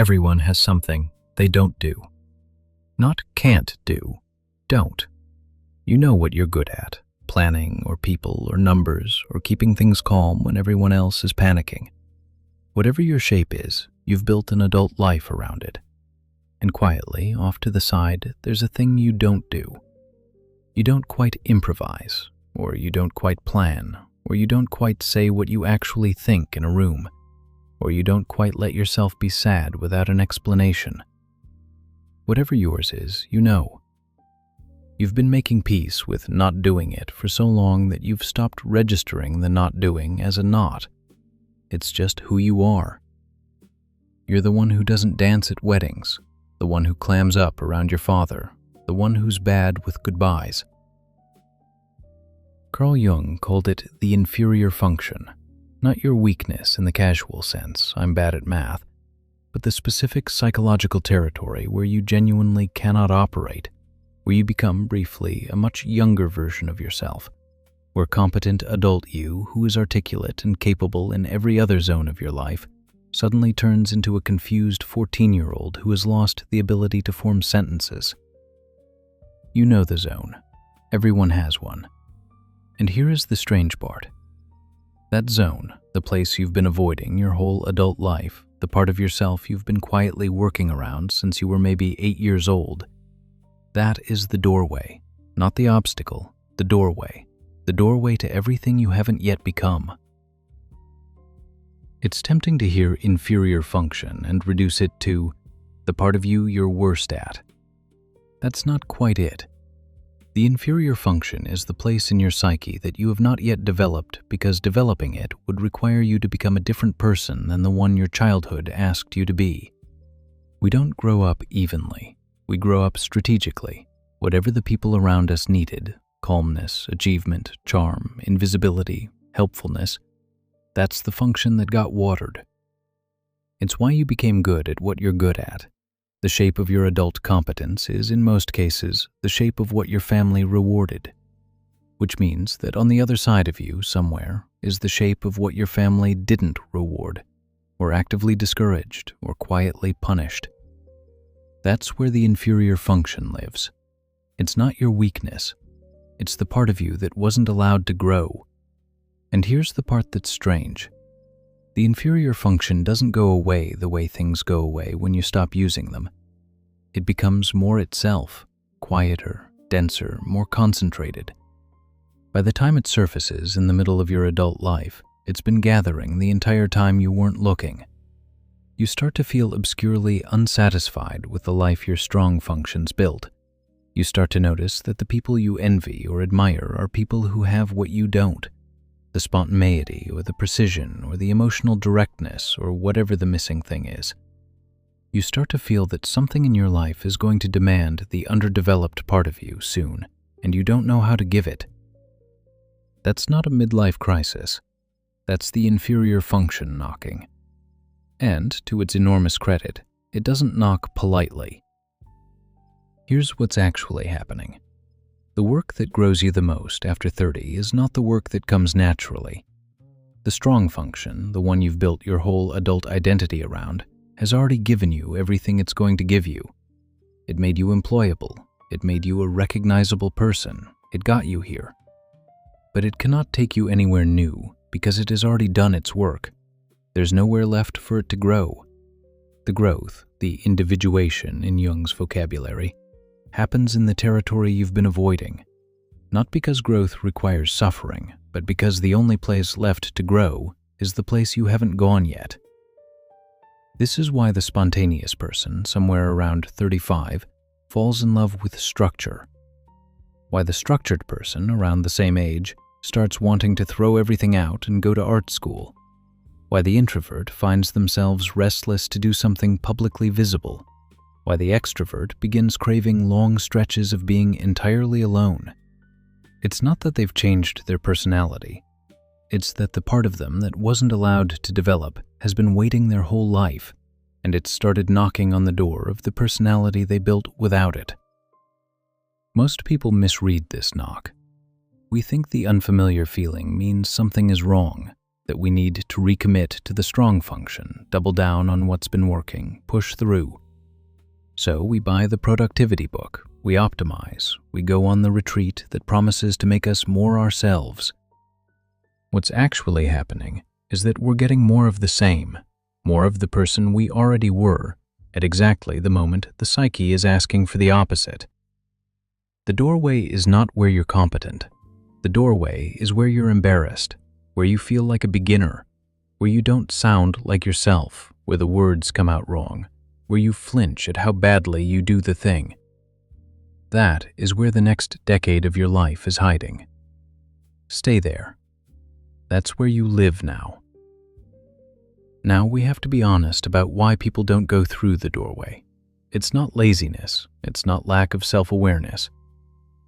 Everyone has something they don't do. Not can't do, don't. You know what you're good at, planning or people or numbers or keeping things calm when everyone else is panicking. Whatever your shape is, you've built an adult life around it. And quietly, off to the side, there's a thing you don't do. You don't quite improvise, or you don't quite plan, or you don't quite say what you actually think in a room, or you don't quite let yourself be sad without an explanation. Whatever yours is, you know. You've been making peace with not doing it for so long that you've stopped registering the not doing as a not. It's just who you are. You're the one who doesn't dance at weddings, the one who clams up around your father, the one who's bad with goodbyes. Carl Jung called it the inferior function, not your weakness in the casual sense, I'm bad at math, but the specific psychological territory where you genuinely cannot operate, where you become, briefly, a much younger version of yourself, where competent adult you, who is articulate and capable in every other zone of your life, suddenly turns into a confused 14-year-old who has lost the ability to form sentences. You know the zone. Everyone has one. And here is the strange part. That zone, the place you've been avoiding your whole adult life, the part of yourself you've been quietly working around since you were maybe 8 years old, that is the doorway, not the obstacle, the doorway to everything you haven't yet become. It's tempting to hear inferior function and reduce it to the part of you you're worst at. That's not quite it. The inferior function is the place in your psyche that you have not yet developed because developing it would require you to become a different person than the one your childhood asked you to be. We don't grow up evenly. We grow up strategically. Whatever the people around us needed, calmness, achievement, charm, invisibility, helpfulness, that's the function that got watered. It's why you became good at what you're good at. The shape of your adult competence is, in most cases, the shape of what your family rewarded, which means that on the other side of you, somewhere, is the shape of what your family didn't reward, or actively discouraged, or quietly punished. That's where the inferior function lives. It's not your weakness. It's the part of you that wasn't allowed to grow. And here's the part that's strange. The inferior function doesn't go away the way things go away when you stop using them. It becomes more itself, quieter, denser, more concentrated. By the time it surfaces in the middle of your adult life, it's been gathering the entire time you weren't looking. You start to feel obscurely unsatisfied with the life your strong functions built. You start to notice that the people you envy or admire are people who have what you don't. The spontaneity or the precision or the emotional directness or whatever the missing thing is. You start to feel that something in your life is going to demand the underdeveloped part of you soon, and you don't know how to give it. That's not a midlife crisis. That's the inferior function knocking. And, to its enormous credit, it doesn't knock politely. Here's what's actually happening. The work that grows you the most after 30 is not the work that comes naturally. The strong function, the one you've built your whole adult identity around, has already given you everything it's going to give you. It made you employable. It made you a recognizable person. It got you here. But it cannot take you anywhere new because it has already done its work. There's nowhere left for it to grow. The growth, the individuation in Jung's vocabulary, happens in the territory you've been avoiding, not because growth requires suffering, but because the only place left to grow is the place you haven't gone yet. This is why the spontaneous person, somewhere around 35, falls in love with structure. Why the structured person, around the same age, starts wanting to throw everything out and go to art school. Why the introvert finds themselves restless to do something publicly visible. Why the extrovert begins craving long stretches of being entirely alone. It's not that they've changed their personality. It's that the part of them that wasn't allowed to develop has been waiting their whole life, and it's started knocking on the door of the personality they built without it. Most people misread this knock. We think the unfamiliar feeling means something is wrong, that we need to recommit to the strong function, double down on what's been working, push through. So we buy the productivity book, we optimize, we go on the retreat that promises to make us more ourselves. What's actually happening is that we're getting more of the same, more of the person we already were, at exactly the moment the psyche is asking for the opposite. The doorway is not where you're competent. The doorway is where you're embarrassed, where you feel like a beginner, where you don't sound like yourself, where the words come out wrong, where you flinch at how badly you do the thing. That is where the next decade of your life is hiding. Stay there. That's where you live now. Now we have to be honest about why people don't go through the doorway. It's not laziness. It's not lack of self-awareness.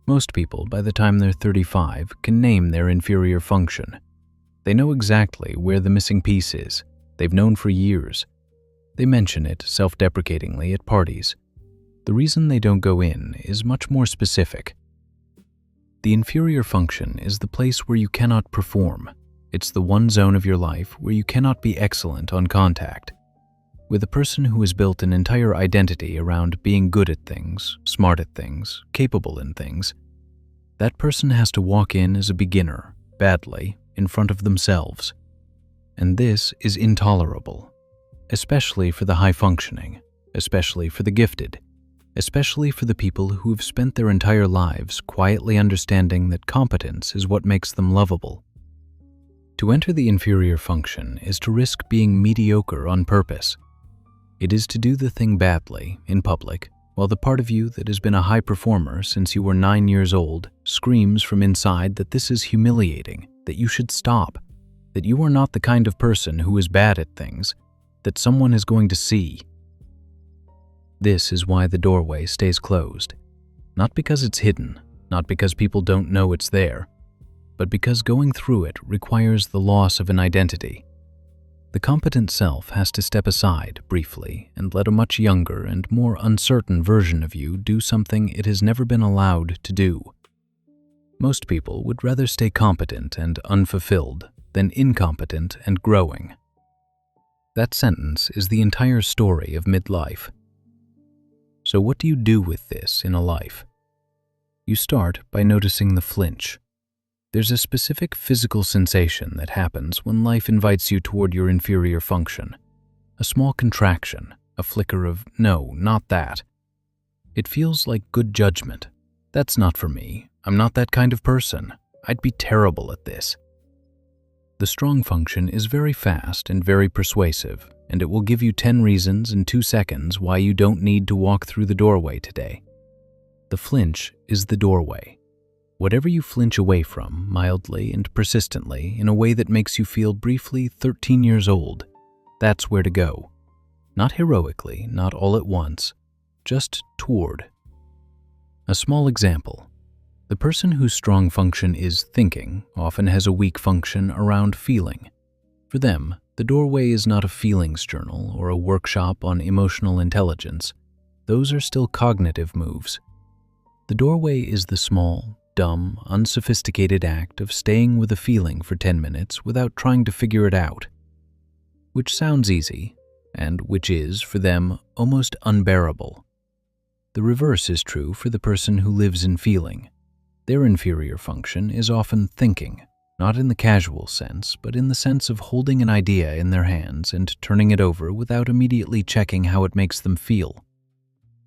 Most people, by the time they're 35, can name their inferior function. They know exactly where the missing piece is. They've known for years. They mention it self-deprecatingly at parties. The reason they don't go in is much more specific. The inferior function is the place where you cannot perform. It's the one zone of your life where you cannot be excellent on contact. With a person who has built an entire identity around being good at things, smart at things, capable in things, that person has to walk in as a beginner, badly, in front of themselves. And this is intolerable, especially for the high-functioning, especially for the gifted, especially for the people who have spent their entire lives quietly understanding that competence is what makes them lovable. To enter the inferior function is to risk being mediocre on purpose. It is to do the thing badly, in public, while the part of you that has been a high performer since you were 9 years old screams from inside that this is humiliating, that you should stop, that you are not the kind of person who is bad at things, that someone is going to see. This is why the doorway stays closed. Not because it's hidden, not because people don't know it's there, but because going through it requires the loss of an identity. The competent self has to step aside briefly and let a much younger and more uncertain version of you do something it has never been allowed to do. Most people would rather stay competent and unfulfilled than incompetent and growing. That sentence is the entire story of midlife. So what do you do with this in a life? You start by noticing the flinch. There's a specific physical sensation that happens when life invites you toward your inferior function. A small contraction, a flicker of, no, not that. It feels like good judgment. That's not for me. I'm not that kind of person. I'd be terrible at this. The strong function is very fast and very persuasive, and it will give you 10 reasons in 2 seconds why you don't need to walk through the doorway today. The flinch is the doorway. Whatever you flinch away from, mildly and persistently, in a way that makes you feel briefly 13 years old, that's where to go. Not heroically, not all at once, just toward. A small example. The person whose strong function is thinking often has a weak function around feeling. For them, the doorway is not a feelings journal or a workshop on emotional intelligence. Those are still cognitive moves. The doorway is the small, dumb, unsophisticated act of staying with a feeling for 10 minutes without trying to figure it out. Which sounds easy, and which is, for them, almost unbearable. The reverse is true for the person who lives in feeling. Their inferior function is often thinking, not in the casual sense, but in the sense of holding an idea in their hands and turning it over without immediately checking how it makes them feel.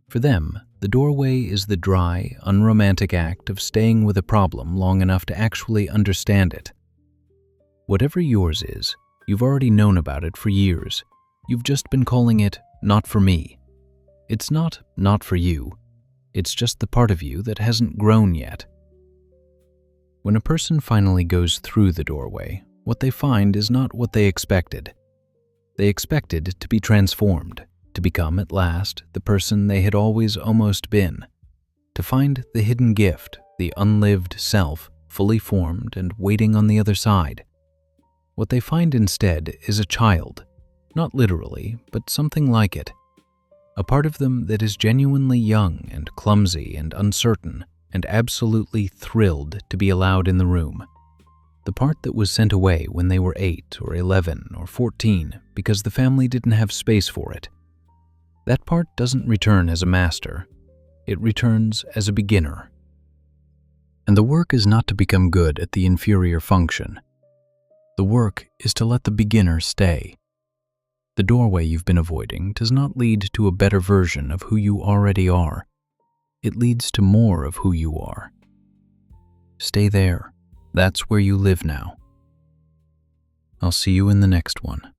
For them, the doorway is the dry, unromantic act of staying with a problem long enough to actually understand it. Whatever yours is, you've already known about it for years. You've just been calling it, not for me. It's not for you. It's just the part of you that hasn't grown yet. When a person finally goes through the doorway, what they find is not what they expected. They expected to be transformed, to become at last the person they had always almost been, to find the hidden gift, the unlived self, fully formed and waiting on the other side. What they find instead is a child, not literally, but something like it. A part of them that is genuinely young and clumsy and uncertain and absolutely thrilled to be allowed in the room. the part that was sent away when they were 8 or 11 or 14 because the family didn't have space for it. That part doesn't return as a master. It returns as a beginner. And the work is not to become good at the inferior function. The work is to let the beginner stay. The doorway you've been avoiding does not lead to a better version of who you already are. It leads to more of who you are. Stay there. That's where you live now. I'll see you in the next one.